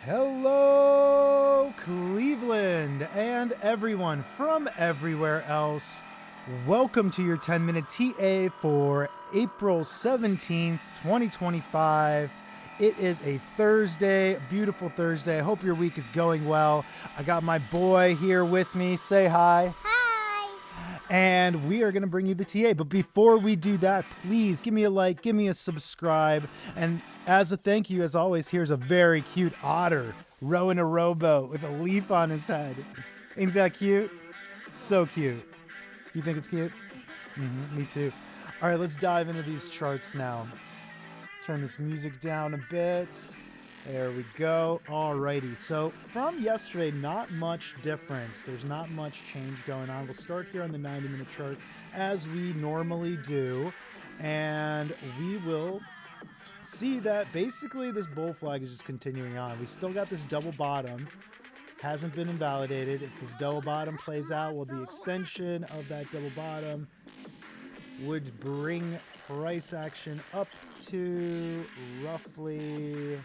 Hello, Cleveland, and everyone from everywhere else. Welcome to your 10-minute TA for April 17th, 2025. It is a Thursday, beautiful Thursday. I hope your week is going well. I got my boy here with me. Say hi. Hi. And we are going to bring you the TA. But before we do that, please give me a like, give me a subscribe. And as a thank you, as always, here's a very cute otter rowing a rowboat with a leaf on his head. Ain't that cute? So cute. You think it's cute? Me too. All right, let's dive into these charts now. Turn this music down a bit. There we go. Alrighty. So from yesterday, not much difference. There's not much change going on. We'll start here on the 90-minute chart as we normally do. And we will see that basically this bull flag is just continuing on. We still got this double bottom. Hasn't been invalidated. If this double bottom plays out, well, the extension of that double bottom would bring price action up to roughly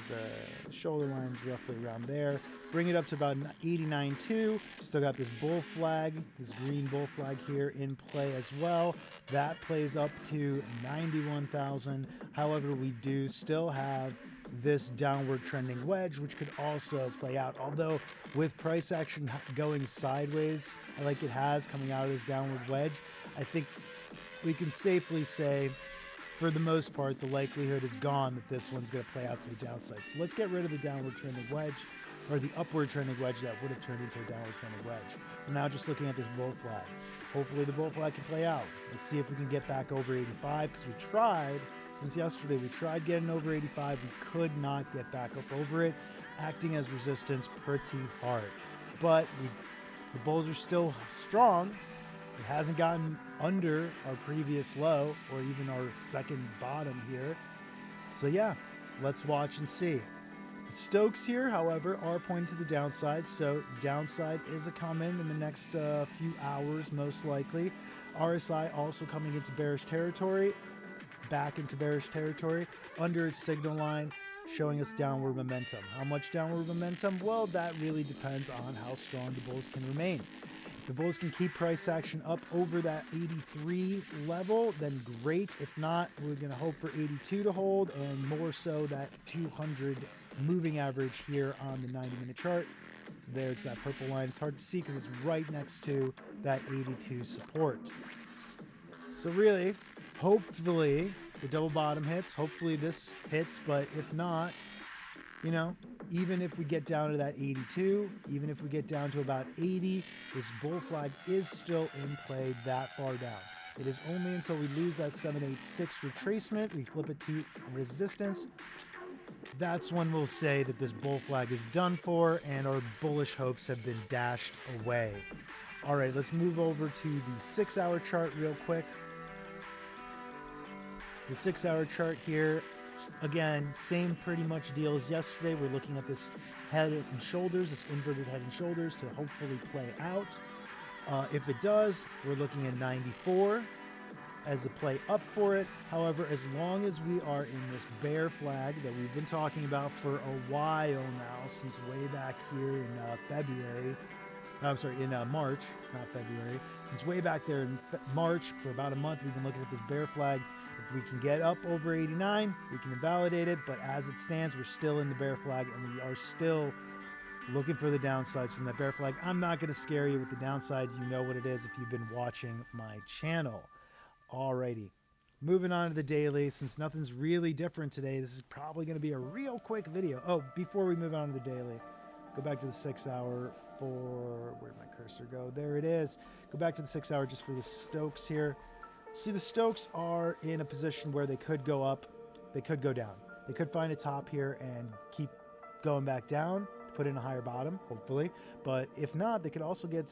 the shoulder lines roughly around there. Bring it up to about 89.2. Still got this bull flag, this green bull flag here in play as well. That plays up to 91,000. However, we do still have this downward trending wedge, which could also play out. Although with price action going sideways, like it has coming out of this downward wedge, I think we can safely say, for the most part, the likelihood is gone that this one's going to play out to the downside. So let's get rid of the downward trending wedge, or the upward trending wedge that would have turned into a downward trending wedge. We're now just looking at this bull flag. Hopefully the bull flag can play out. Let's see if we can get back over 85, because we tried, since yesterday, we tried getting over 85. We could not get back up over it, acting as resistance pretty hard. But the bulls are still strong. It hasn't gotten under our previous low or even our second bottom here. So yeah, let's watch and see. The Stokes here, however, are pointing to the downside. So downside is a coming in the next few hours, most likely. RSI also coming into bearish territory, back into bearish territory under its signal line, showing us downward momentum. How much downward momentum? Well, that really depends on how strong the bulls can remain. If the bulls can keep price action up over that 83 level, then great. If not, we're going to hope for 82 to hold, and more so that 200 moving average here on the 90-minute chart. So there's that purple line. It's hard to see because it's right next to that 82 support. So really, hopefully the double bottom hits. Hopefully this hits, but if not, you know, even if we get down to that 82, even if we get down to about 80, this bull flag is still in play that far down. It is only until we lose that 786 retracement, we flip it to resistance. That's when we'll say that this bull flag is done for and our bullish hopes have been dashed away. All right, let's move over to the 6-hour chart real quick. The 6-hour chart here, again, same pretty much deal as yesterday. We're looking at this head and shoulders, this inverted head and shoulders to hopefully play out. If it does, we're looking at 94 as a play up for it. However, as long as we are in this bear flag that we've been talking about for a while now, since way back here in March, not February. Since way back there in March, for about a month, we've been looking at this bear flag. If we can get up over 89, we can invalidate it. But as it stands, we're still in the bear flag, and we are still looking for the downsides from that bear flag. I'm not going to scare you with the downside. You know what it is if you've been watching my channel. Alrighty. Moving on to the daily. Since nothing's really different today, this is probably going to be a real quick video. Oh, before we move on to the daily, go back to the 6-hour for, where'd my cursor go? There it is. Go back to the 6-hour just for the Stokes here. See, the Stokes are in a position where they could go up, they could go down. They could find a top here and keep going back down, put in a higher bottom, hopefully. But if not, they could also get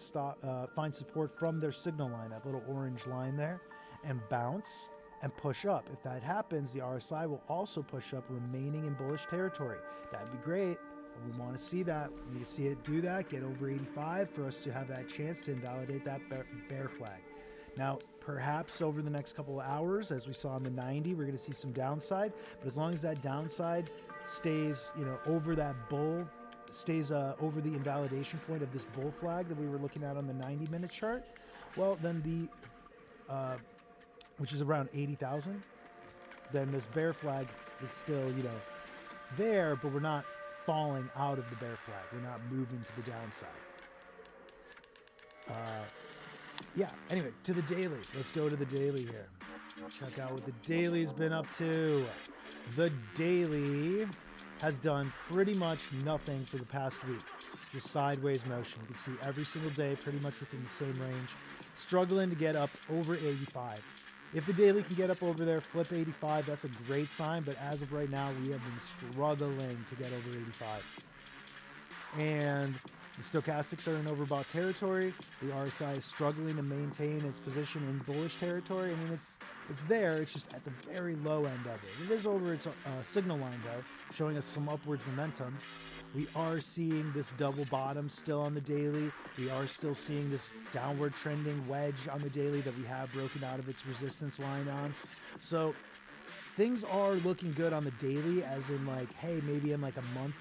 find support from their signal line, that little orange line there, and bounce and push up. If that happens, the RSI will also push up, remaining in bullish territory. That'd be great. We want to see that. We need to see it do that, get over 85 for us to have that chance to invalidate that bear flag. Now, perhaps over the next couple of hours, as we saw on the 90, we're going to see some downside. But as long as that downside stays, over that bull, stays over the invalidation point of this bull flag that we were looking at on the 90-minute chart, well, then which is around 80,000, then this bear flag is still, there, but we're not falling out of the bear flag. We're not moving to the downside. Yeah, anyway, to the daily. Let's go to the daily here. Check out what the daily's been up to. The daily has done pretty much nothing for the past week. Just sideways motion. You can see every single day pretty much within the same range. Struggling to get up over 85. If the daily can get up over there, flip 85, that's a great sign. But as of right now, we have been struggling to get over 85. And the stochastics are in overbought territory. The RSI is struggling to maintain its position in bullish territory. I mean, it's there. It's just at the very low end of it. It is over its signal line, though, showing us some upwards momentum. We are seeing this double bottom still on the daily. We are still seeing this downward trending wedge on the daily that we have broken out of its resistance line on. So things are looking good on the daily, as in like, hey, maybe in like a month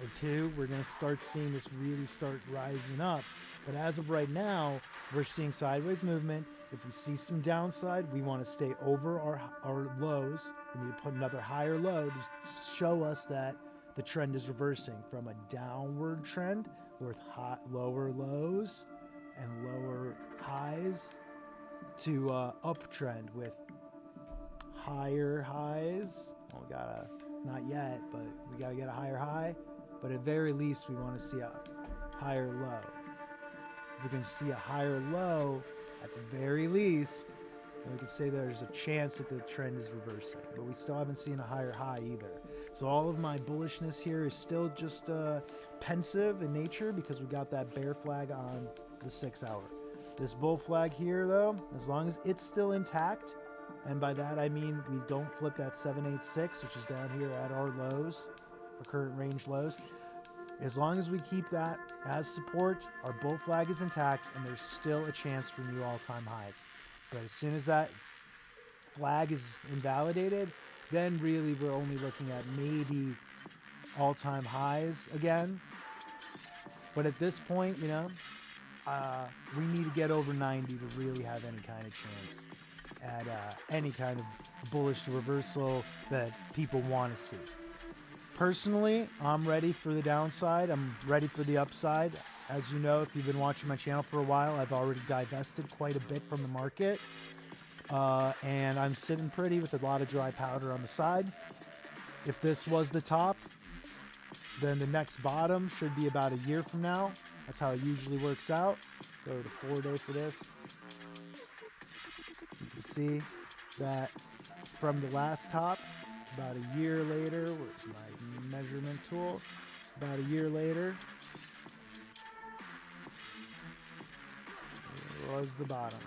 or two, we're going to start seeing this really start rising up. But as of right now, we're seeing sideways movement. If we see some downside, we want to stay over our lows. We need to put another higher low to show us that the trend is reversing from a downward trend with lower lows and lower highs to uptrend with higher highs. Well, we gotta, not yet, but we gotta get a higher high. But at very least, we want to see a higher low. If we can see a higher low, at the very least, then we could say there's a chance that the trend is reversing. But we still haven't seen a higher high either. So all of my bullishness here is still just pensive in nature because we got that bear flag on the 6 hour. This bull flag here, though, as long as it's still intact, and by that I mean we don't flip that 786, which is down here at our lows, our current range lows. As long as we keep that as support, our bull flag is intact, and there's still a chance for new all-time highs. But as soon as that flag is invalidated, then really we're only looking at maybe all-time highs again. But at this point, we need to get over 90 to really have any kind of chance at any kind of bullish reversal that people want to see. Personally, I'm ready for the downside. I'm ready for the upside. As you know, if you've been watching my channel for a while, I've already divested quite a bit from the market. And I'm sitting pretty with a lot of dry powder on the side. If this was the top, then the next bottom should be about a year from now. That's how it usually works out. Go to 4-day for this. You can see that from the last top, about a year later, where's my measurement tool? About a year later, it was the bottom.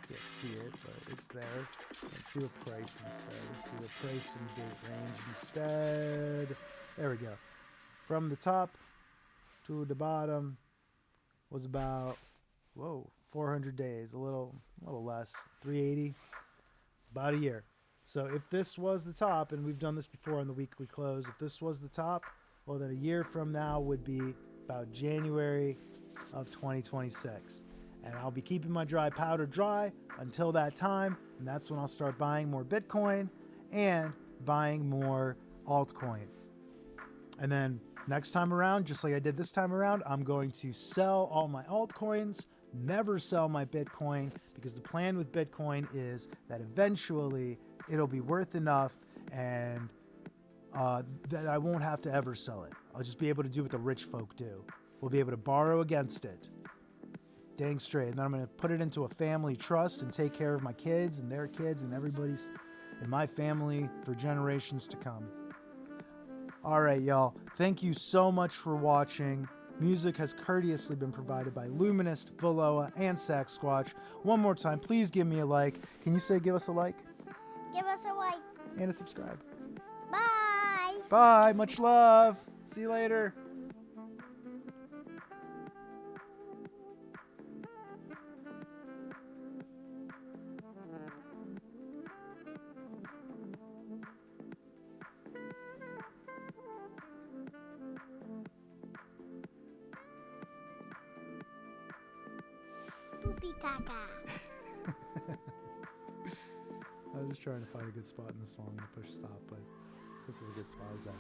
Can't see it, but it's there. Let's do a price instead. Let's do a price and date range instead. There we go. From the top to the bottom was about 400 days, a little less, 380, about a year. So if this was the top, and we've done this before on the weekly close, if this was the top, well, then a year from now would be about January of 2026. And I'll be keeping my dry powder dry until that time, and that's when I'll start buying more Bitcoin and buying more altcoins. And then next time around, just like I did this time around, I'm going to sell all my altcoins, never sell my Bitcoin, because the plan with Bitcoin is that eventually it'll be worth enough and that I won't have to ever sell it. I'll just be able to do what the rich folk do. We'll be able to borrow against it. Dang straight. And then I'm going to put it into a family trust and take care of my kids and their kids and everybody's in my family for generations to come. All right, y'all. Thank you so much for watching. Music has courteously been provided by Luminist, Veloa, and Sax Squatch. One more time, please give me a like. Can you say give us a like? Give us a like. And a subscribe. Bye. Bye. Much love. See you later. Tippy taka. I was just trying to find a good spot in the song to push stop, but this is a good spot as that.